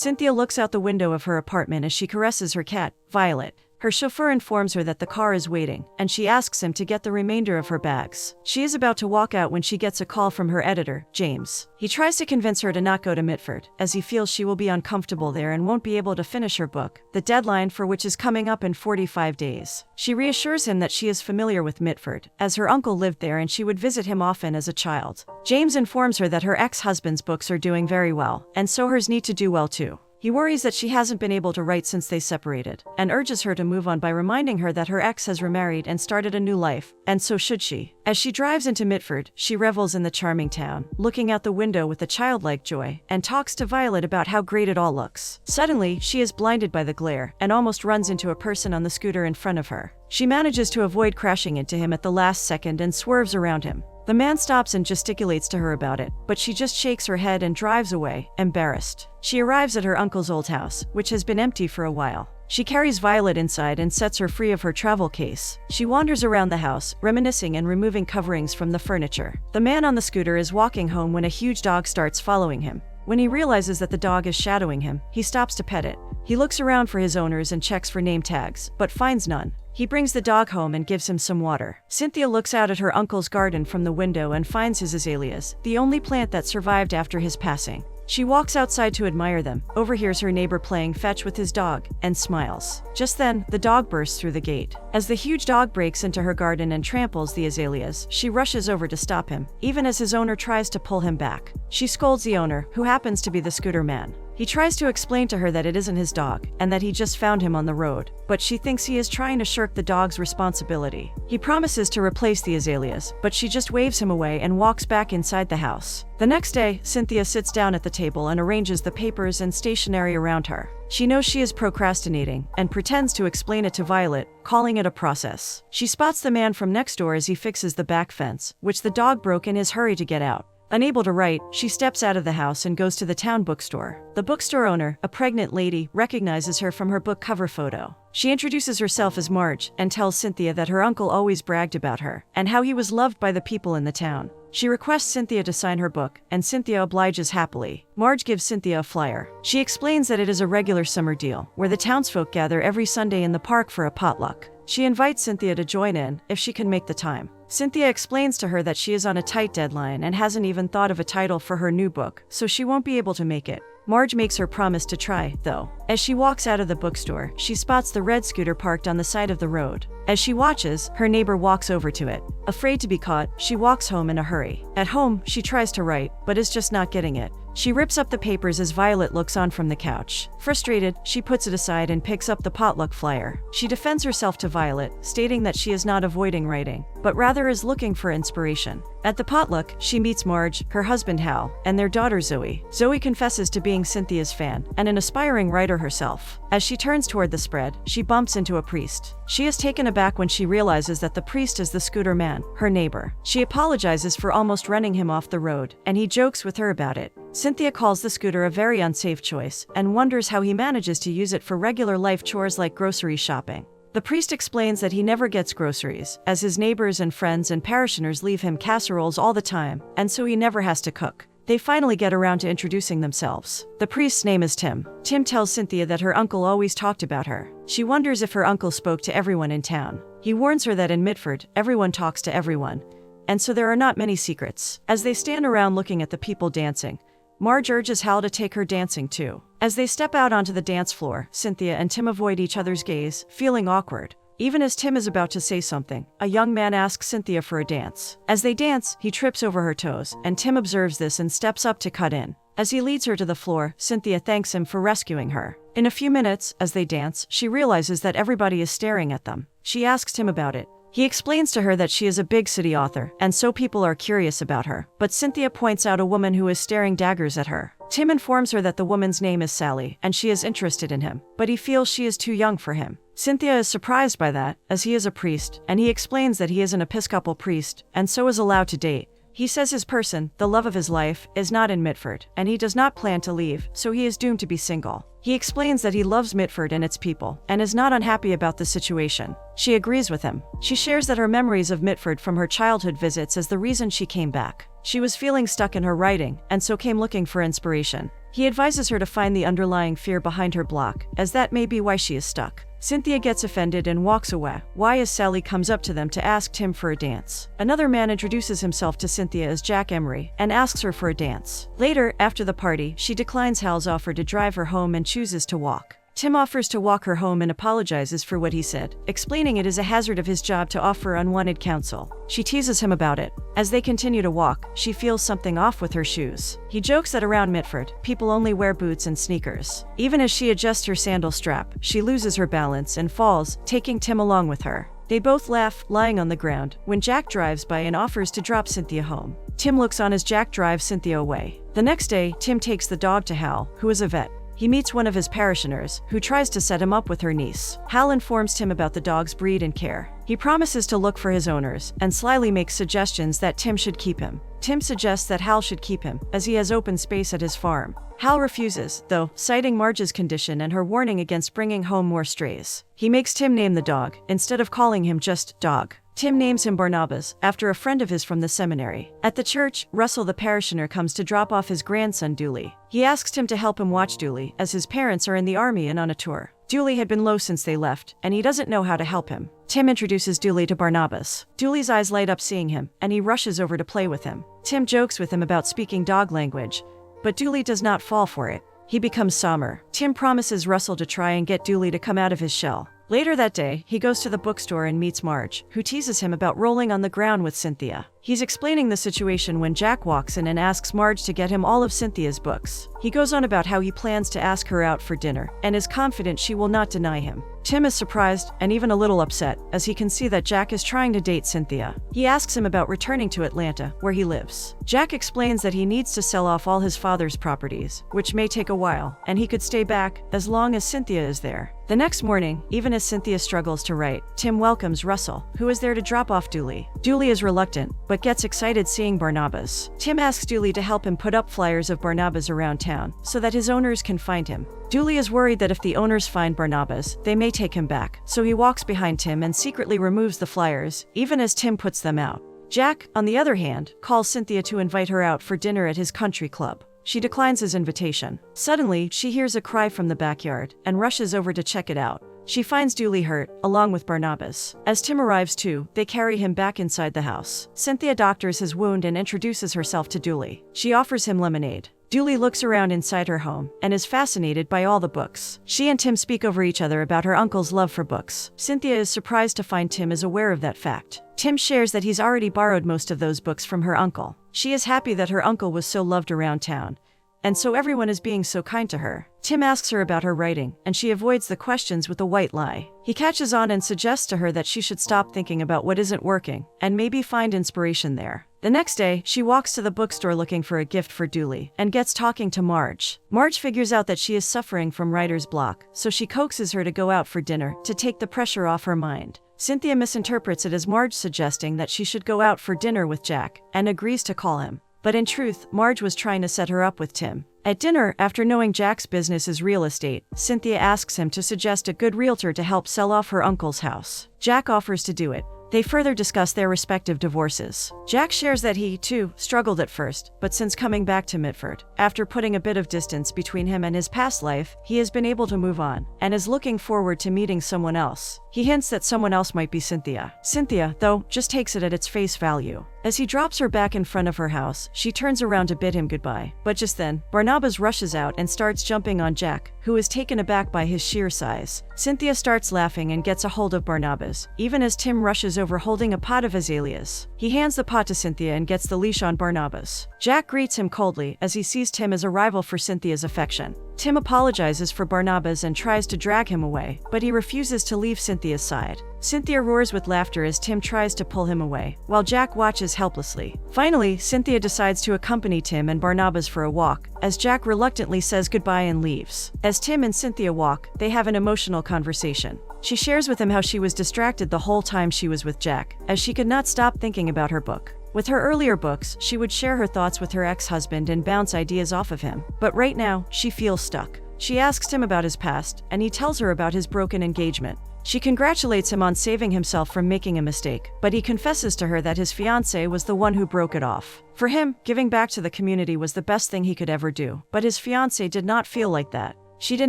Cynthia looks out the window of her apartment as she caresses her cat, Violet. Her chauffeur informs her that the car is waiting, and she asks him to get the remainder of her bags. She is about to walk out when she gets a call from her editor, James. He tries to convince her to not go to Mitford, as he feels she will be uncomfortable there and won't be able to finish her book, the deadline for which is coming up in 45 days. She reassures him that she is familiar with Mitford, as her uncle lived there and she would visit him often as a child. James informs her that her ex-husband's books are doing very well, and so hers need to do well too. He worries that she hasn't been able to write since they separated, and urges her to move on by reminding her that her ex has remarried and started a new life, and so should she. As she drives into Mitford, she revels in the charming town, looking out the window with a childlike joy, and talks to Violet about how great it all looks. Suddenly, she is blinded by the glare, and almost runs into a person on the scooter in front of her. She manages to avoid crashing into him at the last second and swerves around him. The man stops and gesticulates to her about it, but she just shakes her head and drives away, embarrassed. She arrives at her uncle's old house, which has been empty for a while. She carries Violet inside and sets her free of her travel case. She wanders around the house, reminiscing and removing coverings from the furniture. The man on the scooter is walking home when a huge dog starts following him. When he realizes that the dog is shadowing him, he stops to pet it. He looks around for his owners and checks for name tags, but finds none. He brings the dog home and gives him some water. Cynthia looks out at her uncle's garden from the window and finds his azaleas, the only plant that survived after his passing. She walks outside to admire them, overhears her neighbor playing fetch with his dog, and smiles. Just then, the dog bursts through the gate. As the huge dog breaks into her garden and tramples the azaleas, she rushes over to stop him, even as his owner tries to pull him back. She scolds the owner, who happens to be the scooter man. He tries to explain to her that it isn't his dog, and that he just found him on the road, but she thinks he is trying to shirk the dog's responsibility. He promises to replace the azaleas, but she just waves him away and walks back inside the house. The next day, Cynthia sits down at the table and arranges the papers and stationery around her. She knows she is procrastinating, and pretends to explain it to Violet, calling it a process. She spots the man from next door as he fixes the back fence, which the dog broke in his hurry to get out. Unable to write, she steps out of the house and goes to the town bookstore. The bookstore owner, a pregnant lady, recognizes her from her book cover photo. She introduces herself as Marge and tells Cynthia that her uncle always bragged about her, and how he was loved by the people in the town. She requests Cynthia to sign her book, and Cynthia obliges happily. Marge gives Cynthia a flyer. She explains that it is a regular summer deal, where the townsfolk gather every Sunday in the park for a potluck. She invites Cynthia to join in, if she can make the time. Cynthia explains to her that she is on a tight deadline and hasn't even thought of a title for her new book, so she won't be able to make it. Marge makes her promise to try, though. As she walks out of the bookstore, she spots the red scooter parked on the side of the road. As she watches, her neighbor walks over to it. Afraid to be caught, she walks home in a hurry. At home, she tries to write, but is just not getting it. She rips up the papers as Violet looks on from the couch. Frustrated, she puts it aside and picks up the potluck flyer. She defends herself to Violet, stating that she is not avoiding writing, but rather is looking for inspiration. At the potluck, she meets Marge, her husband Hal, and their daughter Zoe. Zoe confesses to being Cynthia's fan, and an aspiring writer herself. As she turns toward the spread, she bumps into a priest. She is taken aback when she realizes that the priest is the scooter man, her neighbor. She apologizes for almost running him off the road, and he jokes with her about it. Cynthia calls the scooter a very unsafe choice, and wonders how he manages to use it for regular life chores like grocery shopping. The priest explains that he never gets groceries, as his neighbors and friends and parishioners leave him casseroles all the time, and so he never has to cook. They finally get around to introducing themselves. The priest's name is Tim. Tim tells Cynthia that her uncle always talked about her. She wonders if her uncle spoke to everyone in town. He warns her that in Mitford, everyone talks to everyone, and so there are not many secrets. As they stand around looking at the people dancing, Marge urges Hal to take her dancing too. As they step out onto the dance floor, Cynthia and Tim avoid each other's gaze, feeling awkward. Even as Tim is about to say something, a young man asks Cynthia for a dance. As they dance, he trips over her toes, and Tim observes this and steps up to cut in. As he leads her to the floor, Cynthia thanks him for rescuing her. In a few minutes, as they dance, she realizes that everybody is staring at them. She asks Tim about it. He explains to her that she is a big city author, and so people are curious about her. But Cynthia points out a woman who is staring daggers at her. Tim informs her that the woman's name is Sally, and she is interested in him, but he feels she is too young for him. Cynthia is surprised by that, as he is a priest, and he explains that he is an Episcopal priest, and so is allowed to date. He says his person, the love of his life, is not in Mitford, and he does not plan to leave, so he is doomed to be single. He explains that he loves Mitford and its people, and is not unhappy about the situation. She agrees with him. She shares that her memories of Mitford from her childhood visits is the reason she came back. She was feeling stuck in her writing, and so came looking for inspiration. He advises her to find the underlying fear behind her block, as that may be why she is stuck. Cynthia gets offended and walks away. Why as Sally comes up to them to ask Tim for a dance. Another man introduces himself to Cynthia as Jack Emery and asks her for a dance. Later, after the party, she declines Hal's offer to drive her home and chooses to walk. Tim offers to walk her home and apologizes for what he said, explaining it is a hazard of his job to offer unwanted counsel. She teases him about it. As they continue to walk, she feels something off with her shoes. He jokes that around Mitford, people only wear boots and sneakers. Even as she adjusts her sandal strap, she loses her balance and falls, taking Tim along with her. They both laugh, lying on the ground, when Jack drives by and offers to drop Cynthia home. Tim looks on as Jack drives Cynthia away. The next day, Tim takes the dog to Hal, who is a vet. He meets one of his parishioners, who tries to set him up with her niece. Hal informs Tim about the dog's breed and care. He promises to look for his owners, and slyly makes suggestions that Tim should keep him. Tim suggests that Hal should keep him, as he has open space at his farm. Hal refuses, though, citing Marge's condition and her warning against bringing home more strays. He makes Tim name the dog, instead of calling him just Dog. Tim names him Barnabas, after a friend of his from the seminary. At the church, Russell the parishioner comes to drop off his grandson Dooley. He asks Tim to help him watch Dooley, as his parents are in the army and on a tour. Dooley had been low since they left, and he doesn't know how to help him. Tim introduces Dooley to Barnabas. Dooley's eyes light up seeing him, and he rushes over to play with him. Tim jokes with him about speaking dog language, but Dooley does not fall for it. He becomes Sommer. Tim promises Russell to try and get Dooley to come out of his shell. Later that day, he goes to the bookstore and meets Marge, who teases him about rolling on the ground with Cynthia. He's explaining the situation when Jack walks in and asks Marge to get him all of Cynthia's books. He goes on about how he plans to ask her out for dinner, and is confident she will not deny him. Tim is surprised, and even a little upset, as he can see that Jack is trying to date Cynthia. He asks him about returning to Atlanta, where he lives. Jack explains that he needs to sell off all his father's properties, which may take a while, and he could stay back, as long as Cynthia is there. The next morning, even as Cynthia struggles to write, Tim welcomes Russell, who is there to drop off Dooley. Dooley is reluctant, but gets excited seeing Barnabas. Tim asks Dooley to help him put up flyers of Barnabas around town, so that his owners can find him. Dooley is worried that if the owners find Barnabas, they may take him back, so he walks behind Tim and secretly removes the flyers, even as Tim puts them out. Jack, on the other hand, calls Cynthia to invite her out for dinner at his country club. She declines his invitation. Suddenly, she hears a cry from the backyard, and rushes over to check it out. She finds Dooley hurt, along with Barnabas. As Tim arrives too, they carry him back inside the house. Cynthia doctors his wound and introduces herself to Dooley. She offers him lemonade. Dooley looks around inside her home, and is fascinated by all the books. She and Tim speak over each other about her uncle's love for books. Cynthia is surprised to find Tim is aware of that fact. Tim shares that he's already borrowed most of those books from her uncle. She is happy that her uncle was so loved around town, and so everyone is being so kind to her. Tim asks her about her writing, and she avoids the questions with a white lie. He catches on and suggests to her that she should stop thinking about what isn't working, and maybe find inspiration there. The next day, she walks to the bookstore looking for a gift for Dooley, and gets talking to Marge. Marge figures out that she is suffering from writer's block, so she coaxes her to go out for dinner, to take the pressure off her mind. Cynthia misinterprets it as Marge suggesting that she should go out for dinner with Jack, and agrees to call him. But in truth, Marge was trying to set her up with Tim. At dinner, after knowing Jack's business is real estate, Cynthia asks him to suggest a good realtor to help sell off her uncle's house. Jack offers to do it. They further discuss their respective divorces. Jack shares that he, too, struggled at first, but since coming back to Mitford, after putting a bit of distance between him and his past life, he has been able to move on, and is looking forward to meeting someone else. He hints that someone else might be Cynthia. Cynthia, though, just takes it at its face value. As he drops her back in front of her house, she turns around to bid him goodbye. But just then, Barnabas rushes out and starts jumping on Jack, who is taken aback by his sheer size. Cynthia starts laughing and gets a hold of Barnabas, even as Tim rushes over holding a pot of azaleas. He hands the pot to Cynthia and gets the leash on Barnabas. Jack greets him coldly as he sees Tim as a rival for Cynthia's affection. Tim apologizes for Barnabas and tries to drag him away, but he refuses to leave Cynthia's side. Cynthia roars with laughter as Tim tries to pull him away, while Jack watches helplessly. Finally, Cynthia decides to accompany Tim and Barnabas for a walk, as Jack reluctantly says goodbye and leaves. As Tim and Cynthia walk, they have an emotional conversation. She shares with him how she was distracted the whole time she was with Jack, as she could not stop thinking about her book. With her earlier books, she would share her thoughts with her ex-husband and bounce ideas off of him. But right now, she feels stuck. She asks him about his past, and he tells her about his broken engagement. She congratulates him on saving himself from making a mistake, but he confesses to her that his fiancée was the one who broke it off. For him, giving back to the community was the best thing he could ever do, but his fiancée did not feel like that. She did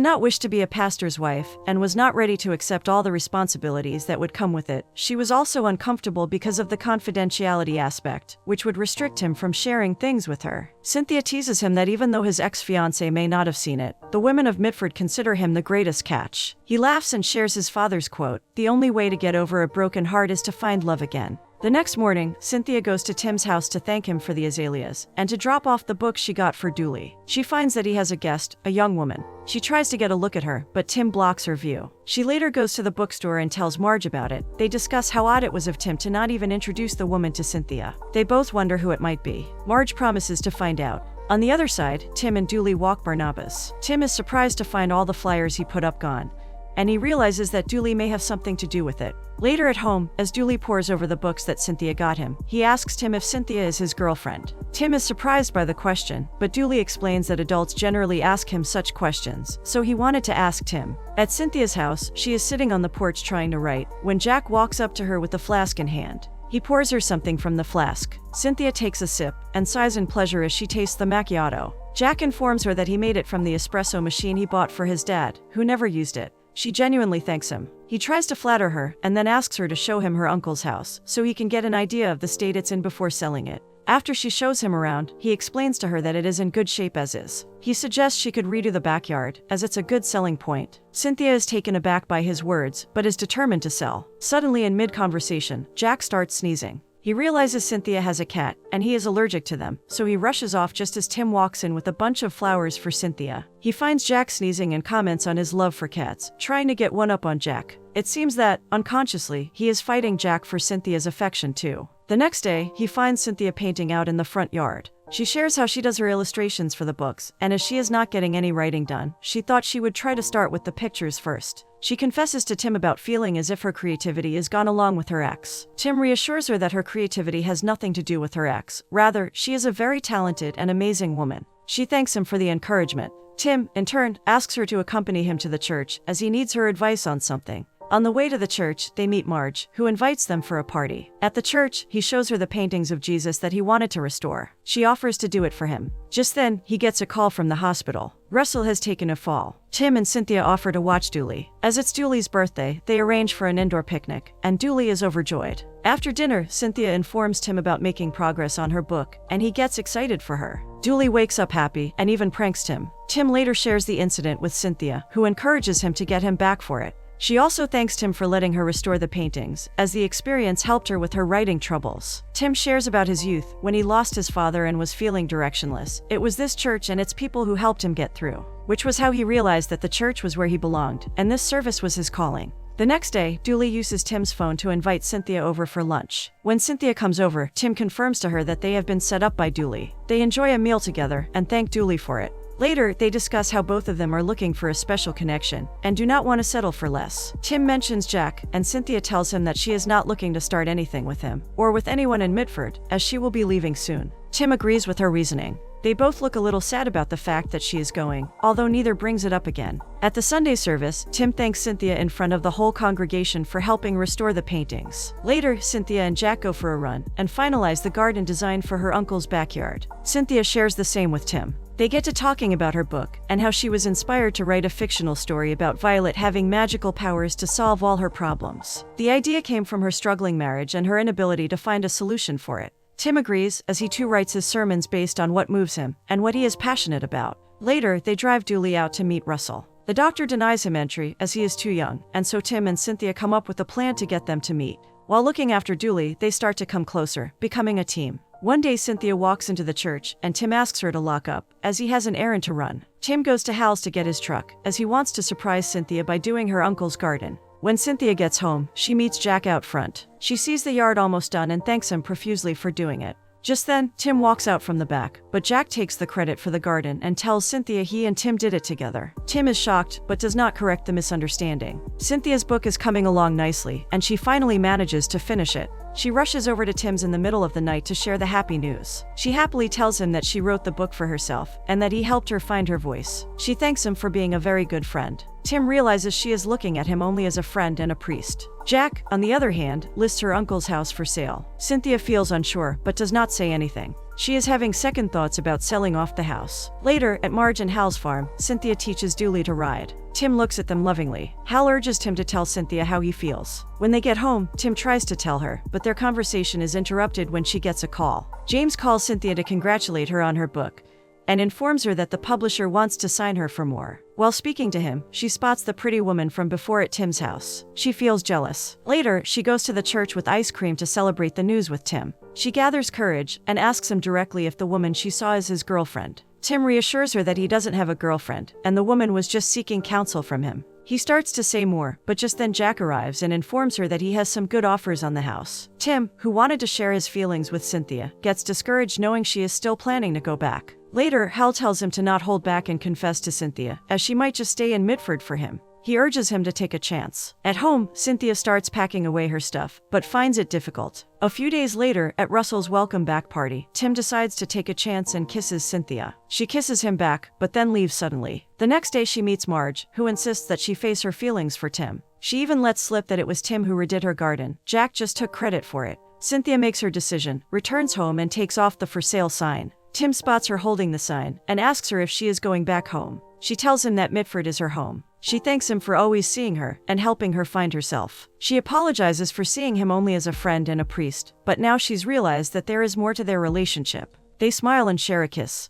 not wish to be a pastor's wife and was not ready to accept all the responsibilities that would come with it. She was also uncomfortable because of the confidentiality aspect, which would restrict him from sharing things with her. Cynthia teases him that even though his ex-fiancée may not have seen it, the women of Mitford consider him the greatest catch. He laughs and shares his father's quote, "The only way to get over a broken heart is to find love again." The next morning, Cynthia goes to Tim's house to thank him for the azaleas and to drop off the book she got for Dooley. She finds that he has a guest, a young woman. She tries to get a look at her, but Tim blocks her view. She later goes to the bookstore and tells Marge about it. They discuss how odd it was of Tim to not even introduce the woman to Cynthia. They both wonder who it might be. Marge promises to find out. On the other side, Tim and Dooley walk Barnabas. Tim is surprised to find all the flyers he put up gone, and he realizes that Dooley may have something to do with it. Later at home, as Dooley pores over the books that Cynthia got him, he asks Tim if Cynthia is his girlfriend. Tim is surprised by the question, but Dooley explains that adults generally ask him such questions, so he wanted to ask Tim. At Cynthia's house, she is sitting on the porch trying to write, when Jack walks up to her with a flask in hand. He pours her something from the flask. Cynthia takes a sip and sighs in pleasure as she tastes the macchiato. Jack informs her that he made it from the espresso machine he bought for his dad, who never used it. She genuinely thanks him. He tries to flatter her and then asks her to show him her uncle's house so he can get an idea of the state it's in before selling it. After she shows him around, he explains to her that it is in good shape as is. He suggests she could redo the backyard, as it's a good selling point. Cynthia is taken aback by his words, but is determined to sell. Suddenly, in mid-conversation, Jack starts sneezing. He realizes Cynthia has a cat, and he is allergic to them, so he rushes off just as Tim walks in with a bunch of flowers for Cynthia. He finds Jack sneezing and comments on his love for cats, trying to get one up on Jack. It seems that, unconsciously, he is fighting Jack for Cynthia's affection too. The next day, he finds Cynthia painting out in the front yard. She shares how she does her illustrations for the books, and as she is not getting any writing done, she thought she would try to start with the pictures first. She confesses to Tim about feeling as if her creativity is gone along with her ex. Tim reassures her that her creativity has nothing to do with her ex. Rather, she is a very talented and amazing woman. She thanks him for the encouragement. Tim, in turn, asks her to accompany him to the church, as he needs her advice on something. On the way to the church, they meet Marge, who invites them for a party. At the church, he shows her the paintings of Jesus that he wanted to restore. She offers to do it for him. Just then, he gets a call from the hospital. Russell has taken a fall. Tim and Cynthia offer to watch Dooley. As it's Dooley's birthday, they arrange for an indoor picnic, and Dooley is overjoyed. After dinner, Cynthia informs Tim about making progress on her book, and he gets excited for her. Dooley wakes up happy and even pranks Tim. Tim later shares the incident with Cynthia, who encourages him to get him back for it. She also thanks Tim for letting her restore the paintings, as the experience helped her with her writing troubles. Tim shares about his youth, when he lost his father and was feeling directionless. It was this church and its people who helped him get through, which was how he realized that the church was where he belonged, and this service was his calling. The next day, Dooley uses Tim's phone to invite Cynthia over for lunch. When Cynthia comes over, Tim confirms to her that they have been set up by Dooley. They enjoy a meal together and thank Dooley for it. Later, they discuss how both of them are looking for a special connection and do not want to settle for less. Tim mentions Jack, and Cynthia tells him that she is not looking to start anything with him or with anyone in Mitford, as she will be leaving soon. Tim agrees with her reasoning. They both look a little sad about the fact that she is going, although neither brings it up again. At the Sunday service, Tim thanks Cynthia in front of the whole congregation for helping restore the paintings. Later, Cynthia and Jack go for a run and finalize the garden design for her uncle's backyard. Cynthia shares the same with Tim. They get to talking about her book and how she was inspired to write a fictional story about Violet having magical powers to solve all her problems. The idea came from her struggling marriage and her inability to find a solution for it. Tim agrees, as he too writes his sermons based on what moves him and what he is passionate about. Later, they drive Dooley out to meet Russell. The doctor denies him entry as he is too young, and so Tim and Cynthia come up with a plan to get them to meet. While looking after Dooley, they start to come closer, becoming a team. One day, Cynthia walks into the church, and Tim asks her to lock up, as he has an errand to run. Tim goes to Hal's to get his truck, as he wants to surprise Cynthia by doing her uncle's garden. When Cynthia gets home, she meets Jack out front. She sees the yard almost done and thanks him profusely for doing it. Just then, Tim walks out from the back, but Jack takes the credit for the garden and tells Cynthia he and Tim did it together. Tim is shocked, but does not correct the misunderstanding. Cynthia's book is coming along nicely, and she finally manages to finish it. She rushes over to Tim's in the middle of the night to share the happy news. She happily tells him that she wrote the book for herself, and that he helped her find her voice. She thanks him for being a very good friend. Tim realizes she is looking at him only as a friend and a priest. Jack, on the other hand, lists her uncle's house for sale. Cynthia feels unsure, but does not say anything. She is having second thoughts about selling off the house. Later, at Marge and Hal's farm, Cynthia teaches Dooley to ride. Tim looks at them lovingly. Hal urges Tim to tell Cynthia how he feels. When they get home, Tim tries to tell her, but their conversation is interrupted when she gets a call. James calls Cynthia to congratulate her on her book, and informs her that the publisher wants to sign her for more. While speaking to him, she spots the pretty woman from before at Tim's house. She feels jealous. Later, she goes to the church with ice cream to celebrate the news with Tim. She gathers courage and asks him directly if the woman she saw is his girlfriend. Tim reassures her that he doesn't have a girlfriend, and the woman was just seeking counsel from him. He starts to say more, but just then Jack arrives and informs her that he has some good offers on the house. Tim, who wanted to share his feelings with Cynthia, gets discouraged knowing she is still planning to go back. Later, Hal tells him to not hold back and confess to Cynthia, as she might just stay in Mitford for him. He urges him to take a chance. At home, Cynthia starts packing away her stuff, but finds it difficult. A few days later, at Russell's welcome back party, Tim decides to take a chance and kisses Cynthia. She kisses him back, but then leaves suddenly. The next day she meets Marge, who insists that she face her feelings for Tim. She even lets slip that it was Tim who redid her garden. Jack just took credit for it. Cynthia makes her decision, returns home and takes off the for sale sign. Tim spots her holding the sign, and asks her if she is going back home. She tells him that Mitford is her home. She thanks him for always seeing her, and helping her find herself. She apologizes for seeing him only as a friend and a priest, but now she's realized that there is more to their relationship. They smile and share a kiss.